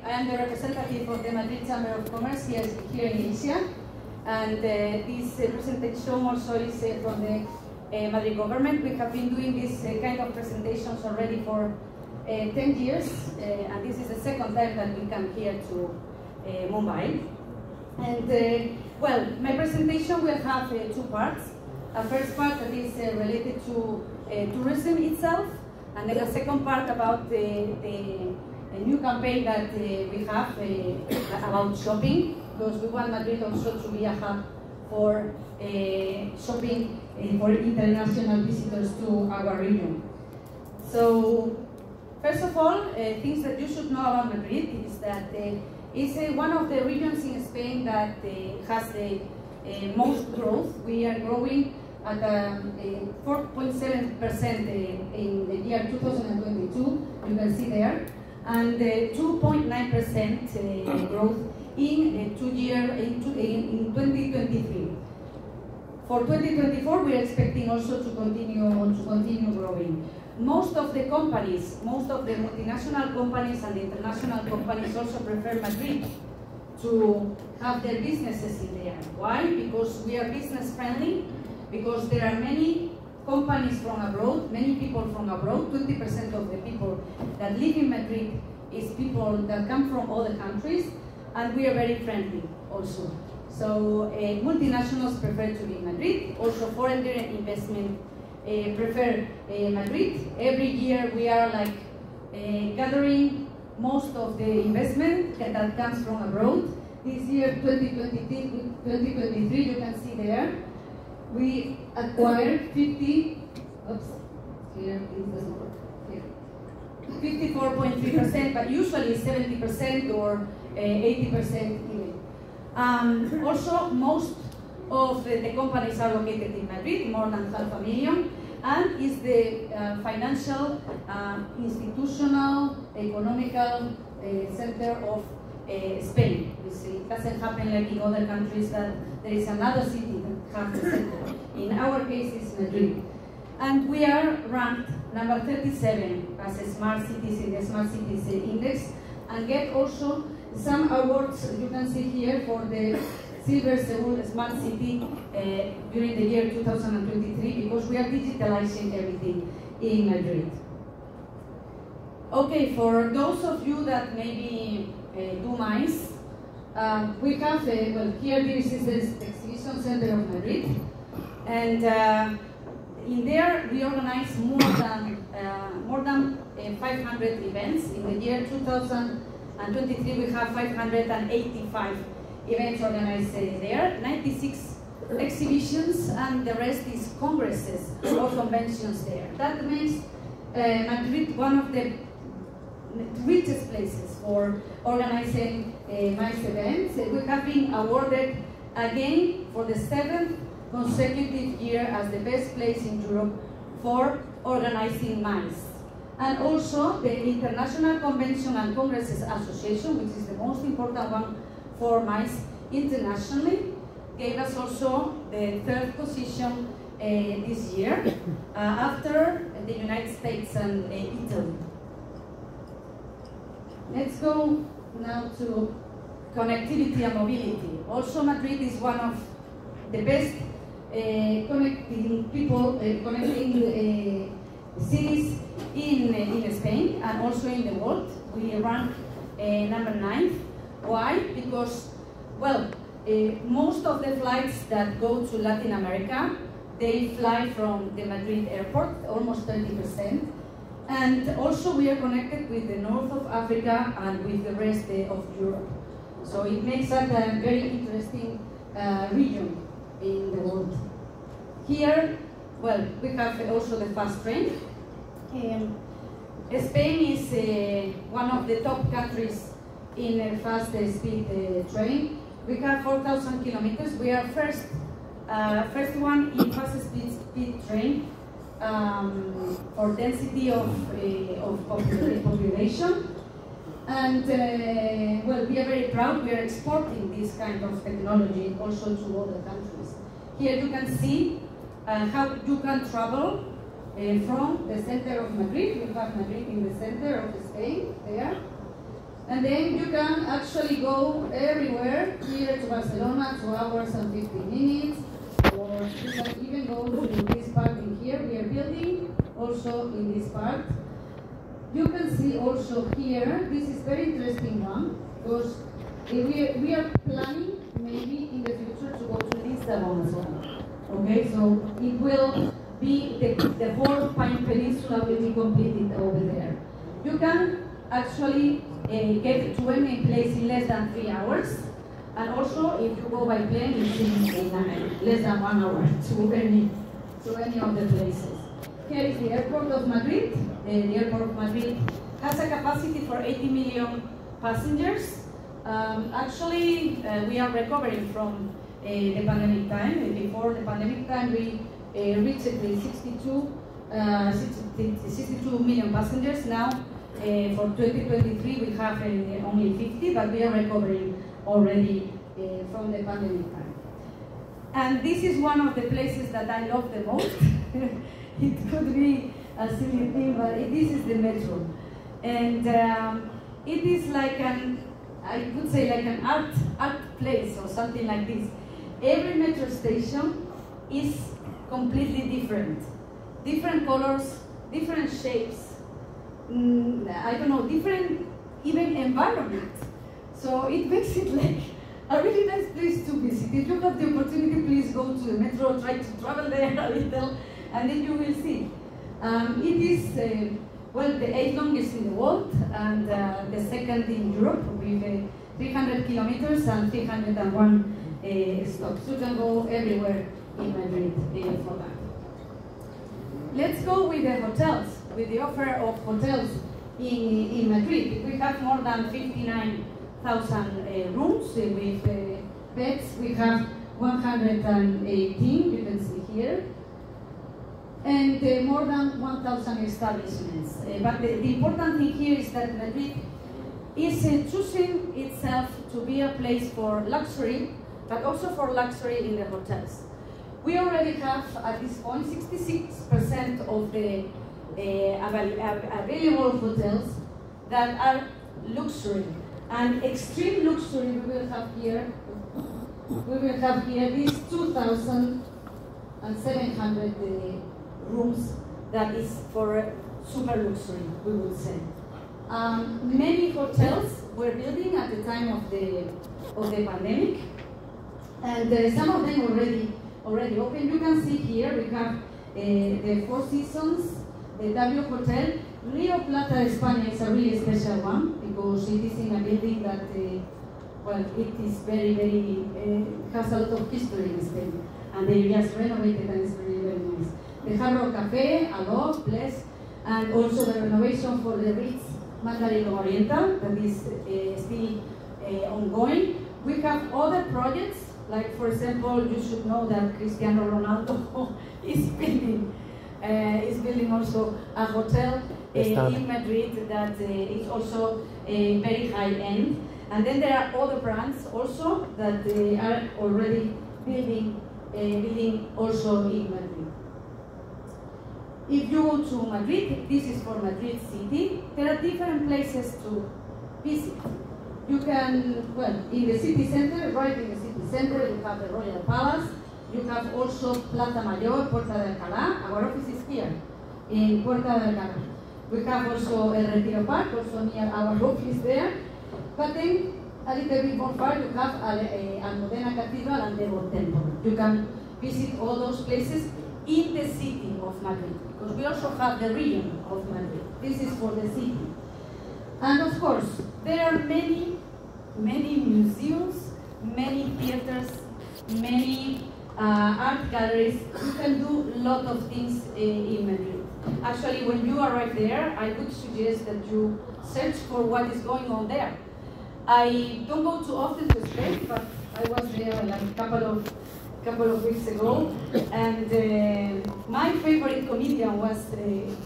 I am the representative of the Madrid Chamber of Commerce here in Asia, and this presentation also is from the Madrid government. We have been doing this kind of presentations already for 10 years, and this is the second time that we come here to Mumbai. And well, my presentation will have two parts. A first part that is related to tourism itself, and then a second part about the new campaign that we have about shopping, because we want Madrid also to be a hub for shopping for international visitors to our region. So, first of all, things that you should know about Madrid is that it's one of the regions in Spain that has the most growth. We are growing at 4.7% in the year 2022, you can see there, and 2.9% growth in 2023. For 2024, we are expecting also to continue growing. Most of the companies, most of the multinational companies and the international companies also prefer Madrid to have their businesses in there. Why? Because we are business friendly, because there are many companies from abroad, many people from abroad. 20% of the people that live in Madrid is people that come from other countries, and we are very friendly also. So multinationals prefer to be in Madrid. Also foreign direct investment prefer Madrid. Every year we are like gathering most of the investment that comes from abroad. This year, 2023, you can see there, we acquired 54.3%, but usually 70% or 80% even. Also, most of the companies are located in Madrid, more than 500,000, and is the financial, institutional, economical center of Spain. You see, it doesn't happen like in other countries that there is another city that has the center. In our case, it's Madrid. And we are ranked number 37 as a smart cities in the Smart Cities Index, and get also some awards you can see here for the Silver Seoul Smart City during the year 2023, because we are digitalizing everything in Madrid. Okay, for those of you that maybe do MICE, we have, well, here this is the Exhibition Center of Madrid, and in there we organize more than 500 events. In the year 2023 we have 585 events organized there, 96 exhibitions, and the rest is congresses or conventions there. That makes Madrid one of the richest places for organizing MICE events. We have been awarded again for the 7th consecutive year as the best place in Europe for organizing MICE. And also the International Convention and Congresses Association, which is the most important one for MICE internationally, gave us also the 3rd position this year, after the United States and Italy. Let's go now to connectivity and mobility. Also, Madrid is one of the best connecting cities in Spain and also in the world. We rank number 9. Why? Because, well, most of the flights that go to Latin America, they fly from the Madrid airport, almost 30%. And also we are connected with the north of Africa and with the rest of Europe. So it makes us a very interesting region in the world. Here, well, we have also the fast train. Spain is one of the top countries in a fast speed train. We have 4,000 kilometers. We are first one in fast speed train for density of population. And well, we are very proud. We are exporting this kind of technology also to other countries. Here you can see how you can travel from the center of Madrid. We have Madrid in the center of Spain there. And then you can actually go everywhere, here to Barcelona, 2 hours and 15 minutes, or you can even go to this part in here. We are building also in this part. You can see also here, this is very interesting one, because we are planning maybe in the future to go to Lisbon as well. Okay, so it will be, the whole peninsula will be completed over there. You can actually get to any place in less than 3 hours, and also if you go by plane, it's in less than 1 hour to any of the places. Here is the airport of Madrid. The airport of Madrid has a capacity for 80 million passengers. Actually, we are recovering from the pandemic time. Before the pandemic time, we reached the 62 million passengers. Now, for 2023, we have only 50, but we are recovering already from the pandemic time. And this is one of the places that I love the most. It could be a silly thing, but this is the metro. And it is like I would say like an art place or something like this. Every metro station is completely different. Different colors, different shapes, I don't know, different even environment. So it makes it like a really nice place to visit. If you have the opportunity, please go to the metro, try to travel there a little, and then you will see. It is, well, the 8th longest in the world, and the 2nd in Europe, with 300 kilometers and 301 stops. You can go everywhere in Madrid for that. Let's go with the hotels, with the offer of hotels in Madrid. We have more than 59,000 rooms with beds. We have 118, you can see here, and more than 1,000 establishments. But the important thing here is that Madrid is choosing itself to be a place for luxury, but also for luxury in the hotels. We already have, at this point, 66% of the available hotels that are luxury. And extreme luxury we will have here. We will have here these 2,700 rooms that is for super luxury, we would say. Many hotels were building at the time of the pandemic, and some of them already open. You can see here we have the Four Seasons, the W Hotel. Rio Plata, España is a really special one because it is in a building that, well, it is very, has a lot of history in Spain, and they just renovated and it's very nice. The Hard Rock Cafe, a lot, blessed, and also the renovation for the Ritz Mandarin Oriental that is still ongoing. We have other projects, like for example, you should know that Cristiano Ronaldo is building also a hotel in Madrid that is also very high end. And then there are other brands also that are already building also in Madrid. If you go to Madrid, this is for Madrid city, there are different places to visit. You can, well, in the city center, right in the city center, you have the Royal Palace. You have also Plaza Mayor, Puerta de Alcalá. Our office is here in Puerta de Alcalá. We have also El Retiro Park, also near our office there. But then, a little bit more far, you have Almudena Cathedral and Devo Temple. You can visit all those places in the city of Madrid, because we also have the region of Madrid. This is for the city. And of course, there are many museums, many theaters, many art galleries. You can do a lot of things in Madrid. Actually, when you arrive there, I would suggest that you search for what is going on there. I don't go too often to Spain, but I was there like a couple of weeks ago, and my favorite comedian was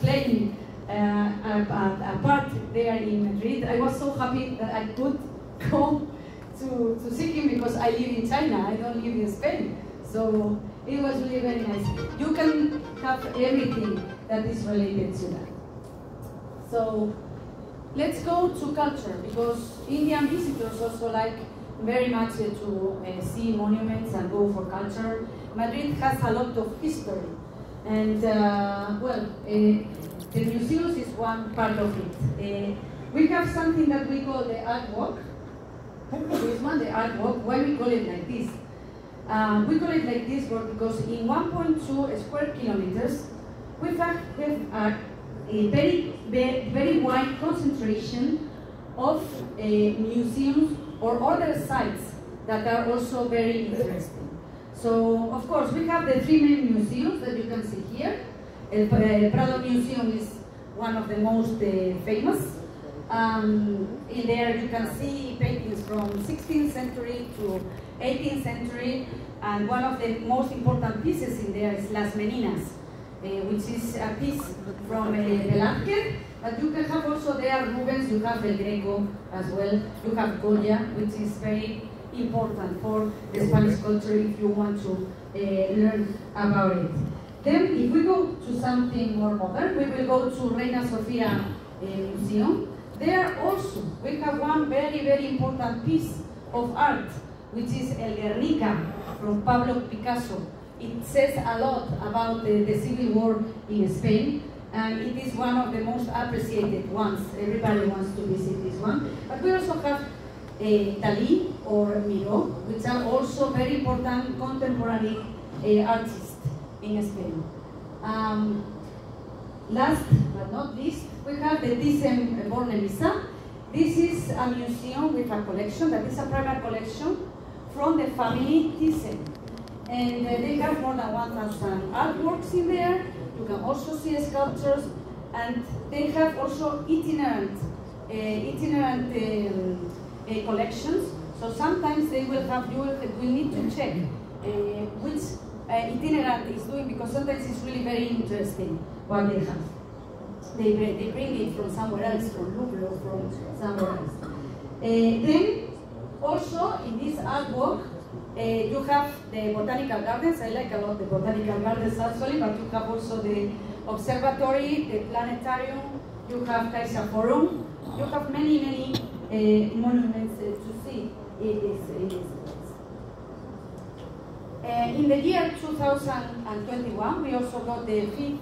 playing a part there in Madrid. I was so happy that I could go to see him because I live in China, I don't live in Spain. So it was really very nice. You can have everything that is related to that. So let's go to culture, because Indian visitors also like very much to see monuments and go for culture. Madrid has a lot of history, and the museums is one part of it. We have something that we call the art walk. This one, the art walk. Why we call it like this? We call it like this because in 1.2 square kilometers, we have a very wide concentration of museums or other sites that are also very interesting. So, of course, we have the three main museums that you can see here. El Prado Museum is one of the most famous. In there you can see paintings from 16th century to 18th century, and one of the most important pieces in there is Las Meninas, which is a piece from Velázquez, but you can have also there Rubens, you have El Greco as well, you have Goya, which is very important for the Spanish culture if you want to learn about it. Then if we go to something more modern, we will go to Reina Sofia Museum. There also we have one very important piece of art, which is El Guernica from Pablo Picasso. It says a lot about the civil war in Spain, and it is one of the most appreciated ones. Everybody wants to visit this one. But we also have Dalí or Miró, which are also very important contemporary artists in Spain. Last but not least, we have the Thyssen-Bornemisza. This is a museum with a collection that is a private collection from the family Thyssen. And they have more than 1,000 artworks in there. You can also see sculptures, and they have also itinerant collections. So sometimes they will have, you will need to check which itinerant is doing, because sometimes it's really very interesting what they have. They bring it from somewhere else, from Louvre or from somewhere else. Then also in this artwork, you have the botanical gardens. I like a lot the botanical gardens actually, but you have also the observatory, the planetarium, you have Caixa Forum, you have many monuments to see in this place. In the year 2021, we also got the 5th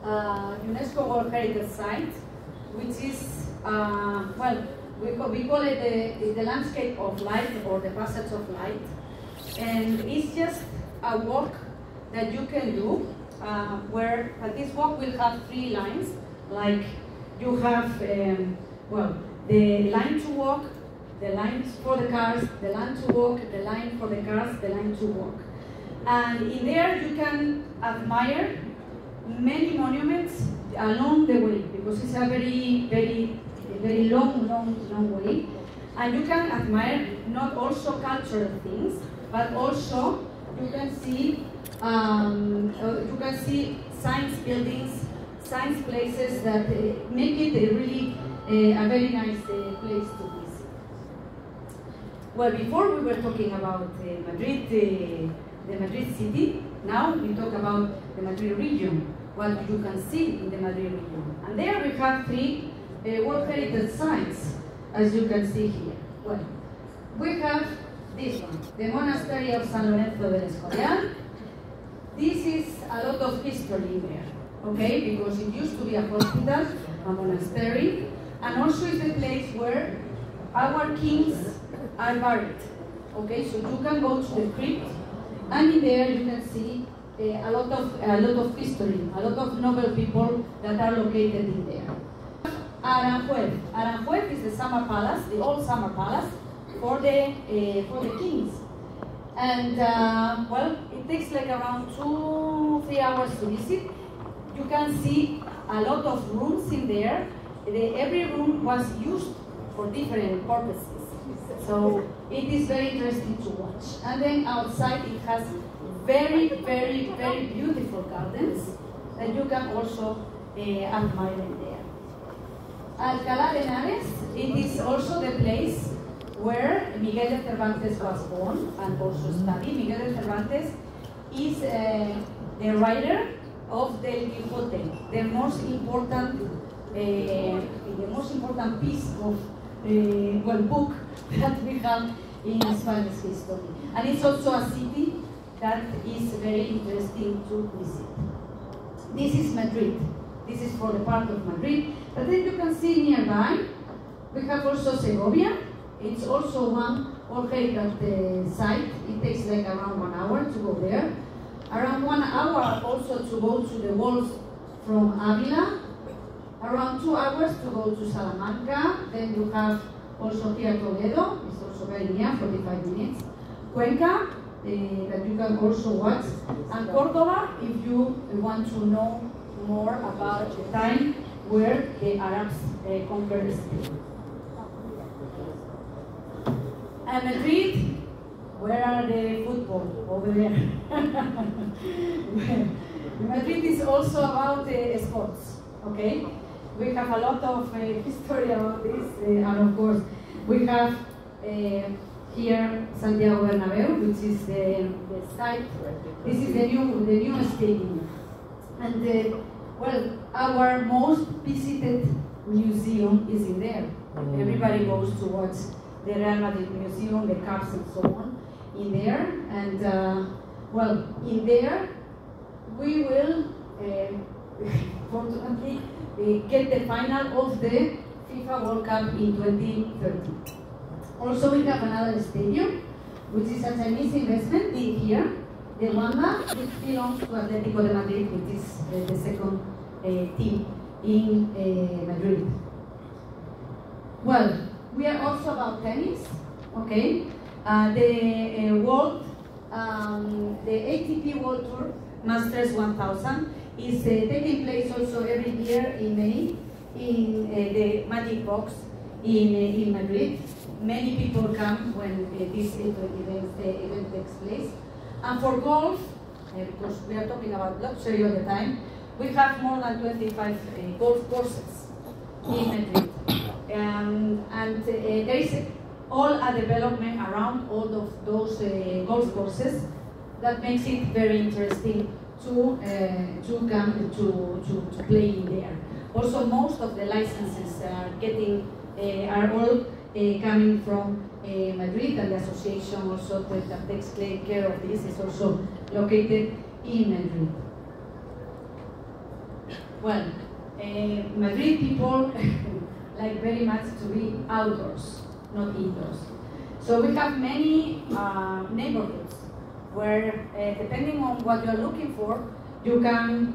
UNESCO World Heritage Site, which is, we call it the landscape of light, or the passage of light. And it's just a walk that you can do, where this walk will have 3 lines, like you have, the line to walk, the lines for the cars, the line to walk, the line for the cars, the line to walk. And in there you can admire many monuments along the way, because it's a very long way. And you can admire not also cultural things, but also you can see science buildings, science places that make it a very nice place to visit. Well, before we were talking about Madrid, the Madrid city. Now we talk about the Madrid region, what you can see in the Madrid region. And there we have 3 World Heritage Sites, as you can see here. Well, we have this one, the Monastery of San Lorenzo del Escorial. This is a lot of history there, okay, because it used to be a hospital, a monastery, and also it's the place where our kings are buried. Okay, so you can go to the crypt, and in there you can see a lot of history, a lot of noble people that are located in there. Aranjuez is the summer palace, the old summer palace for the kings, and well, it takes like around 2-3 hours to visit. You can see a lot of rooms in there. Every room was used for different purposes. So it is very interesting to watch. And then outside it has very beautiful gardens that you can also admire in there. Alcalá de Henares, it is also the place where Miguel de Cervantes was born and also studied. Miguel de Cervantes is the writer of Del Quijote, the most important the most important piece of book that we have in Spanish history. And it's also a city that is very interesting to visit. This is Madrid. This is for the part of Madrid. But then you can see nearby, we have also Segovia. It's also one heritage site. It takes like around 1 hour to go there. Around 1 hour also to go to the walls from Avila. Around 2 hours to go to Salamanca. Then you have also here Toledo. It's also very near, 45 minutes. Cuenca, that you can also watch. And Córdoba, if you want to know more about the time where the Arabs conquered Spain. And Madrid, where are the football? Over there. Madrid is also about sports, okay? We have a lot of history about this, and of course, we have here Santiago Bernabéu, which is the site. This is the new stadium. And well, our most visited museum is in there. Everybody goes to watch the Real Madrid Museum, the cups and so on, in there. And well, in there, we will, fortunately, get the final of the FIFA World Cup in 2030. Also, we have another stadium, which is a Chinese investment in here, the Wanda, which belongs to Atlético de Madrid, which is the second team in Madrid. Well, we are also about tennis, okay? The ATP World Tour Masters 1000 is taking place also every year in May in the Magic Box in Madrid. Many people come when this event takes place. And for golf, because we are talking about luxury all the time, we have more than 25 golf courses in Madrid. And there is all a development around all of those golf courses that makes it very interesting to come to play in there. Also, most of the licenses are all coming from Madrid, and the association also that takes care of this is also located in Madrid. Well, Madrid people like very much to be outdoors, not indoors. So we have many neighborhoods where, depending on what you are looking for, you can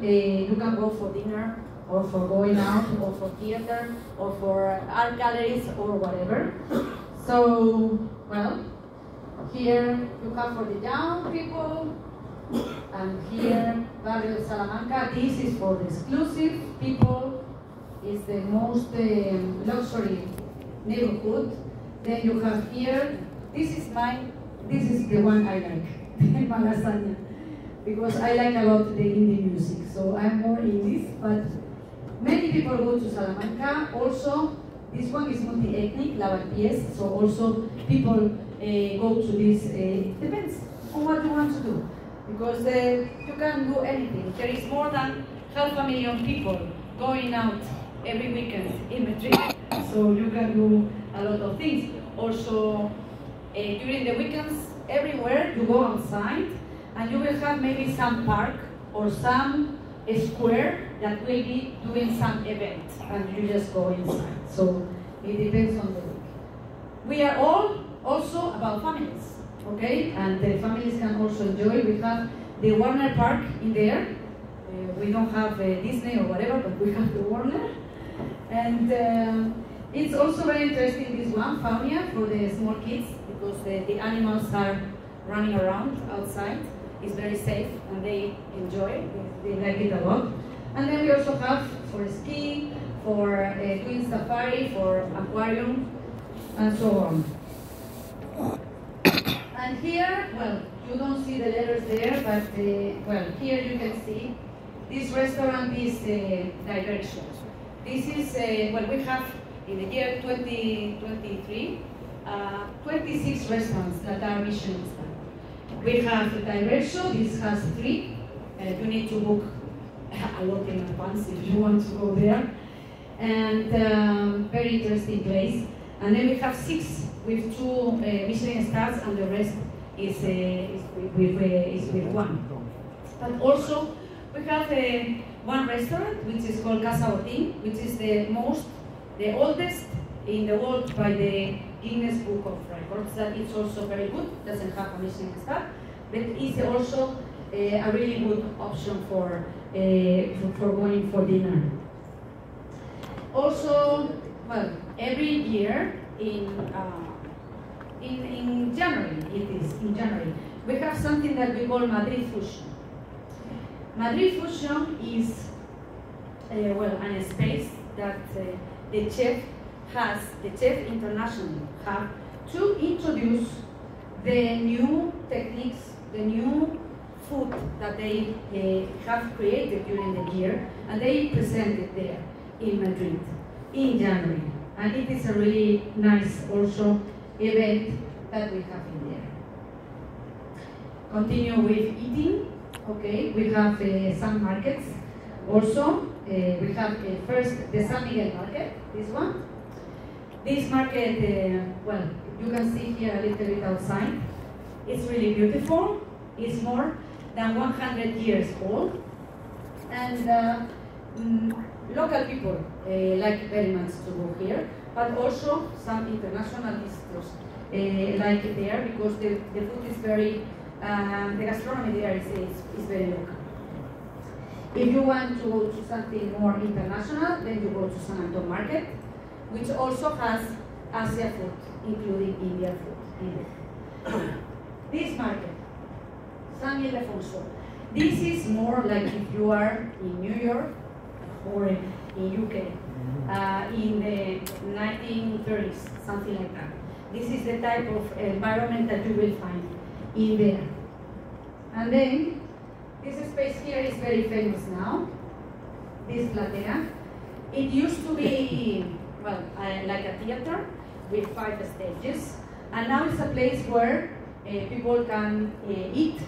go for dinner, or for going out, or for theater, or for art galleries, or whatever. So, well, here you have for the young people, and here, Barrio Salamanca, this is for the exclusive people, it's the most luxury neighborhood. Then you have here, this is the one I like, Malasaña, because I like a lot the indie music, so I'm more in this, but many people go to Salamanca. Also, this one is multi-ethnic, Lavapiés, so also people go to this, depends on what you want to do, because you can do anything. There is more than 500,000 people going out every weekend in Madrid, so you can do a lot of things. Also, during the weekends, everywhere you go outside, and you will have maybe some park or some square that will be doing some event, and you just go inside. So it depends on the week. We are all also about families, okay? And the families can also enjoy. We have the Warner Park in there. We don't have Disney or whatever, but we have the Warner. And it's also very interesting, this one, Faunia, for the small kids, because the animals are running around outside. It's very safe, and they enjoy it. They like it a lot. And then we also have for ski, for doing safari, for aquarium, and so on. And here, well, you don't see the letters there, but well, here you can see this restaurant is Direction. This is, well, we have in the year 2023, 26 restaurants that are Michelin star. We have Diverso, this has 3. You need to book a lot in advance if you want to go there. and very interesting place. And then we have 6 with 2 Michelin stars, and the rest is with 1. But also we have one restaurant which is called Casa Botín, which is the oldest in the world by the Guinness Book of Records. That is also very good. Doesn't have a Michelin star, but it's also a really good option for going for dinner. Also, well, every year in January, in January, we have something that we call Madrid Fusion. Madrid Fusion is well, a space that the chef internationally have to introduce the new techniques, the new food that they have created during the year, and they present it there in Madrid in January. And it is a really nice also event that we have in there. Continue with eating. Okay, we have some markets also. We have first the San Miguel market, this one. This market, well, you can see here a little bit outside. It's really beautiful. It's more than 100 years old. And local people like very much to go here, but also some international visitors like it there, because the food is very, the gastronomy there is very local. If you want to go to something more international, then you go to San Antonio Market, which also has Asia food, including Indian food. This market, San Ildefonso, this is more like if you are in New York or in UK in the 1930s, something like that. This is the type of environment that you will find in there. And then, this space here is very famous now, this platea. It used to be, well, like a theater with 5 stages, and now it's a place where people can eat,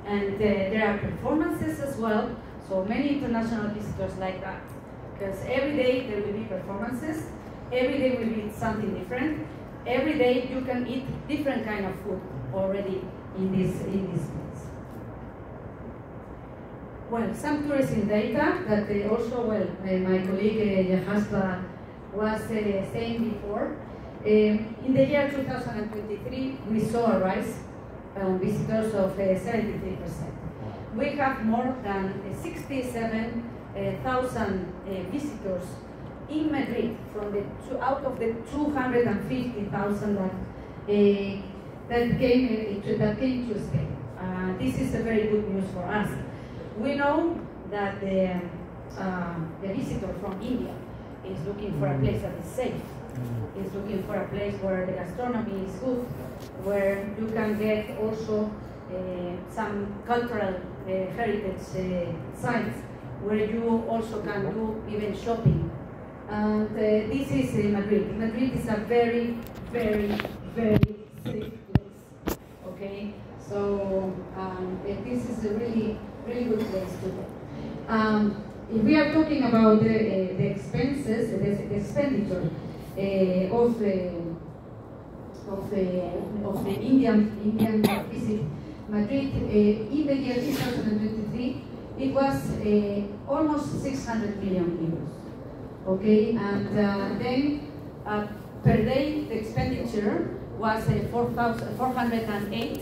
and there are performances as well, so many international visitors like that, because every day there will be performances, every day will be something different, every day you can eat different kind of food already in this place. Well, some tourism data that also, well, my colleague Jahaspa was saying before. In the year 2023, we saw a rise on visitors of 73%. We have more than 67,000 visitors in Madrid out of the 250,000 that came to Spain. This is a very good news for us. We know that the visitor from India is looking for a place that is safe. Is looking for a place where the gastronomy is good, where you can get also some cultural heritage sites, where you also can do even shopping. And this is Madrid. Madrid is a very, very, very safe place. Okay, so this is a really, really good place to go. If we are talking about the expenses, the expenditure of the Indian visit Madrid in the year 2023, it was almost 600 million euros. Okay, and then per day the expenditure was 408,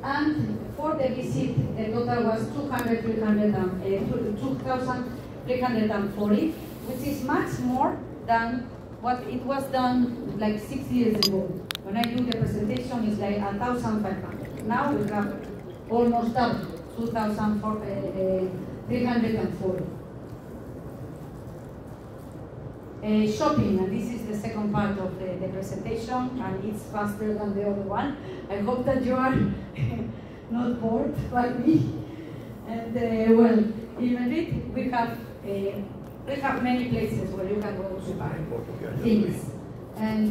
and for the visit the total was 2,340, which is much more than what it was done like 6 years ago. When I do the presentation, it's like 1,500. Now we have almost double, 2,340. Shopping, and this is the second part of the presentation, and it's faster than the other one. I hope that you are not bored like me. And well, in Madrid we have many places where you can go to buy things. And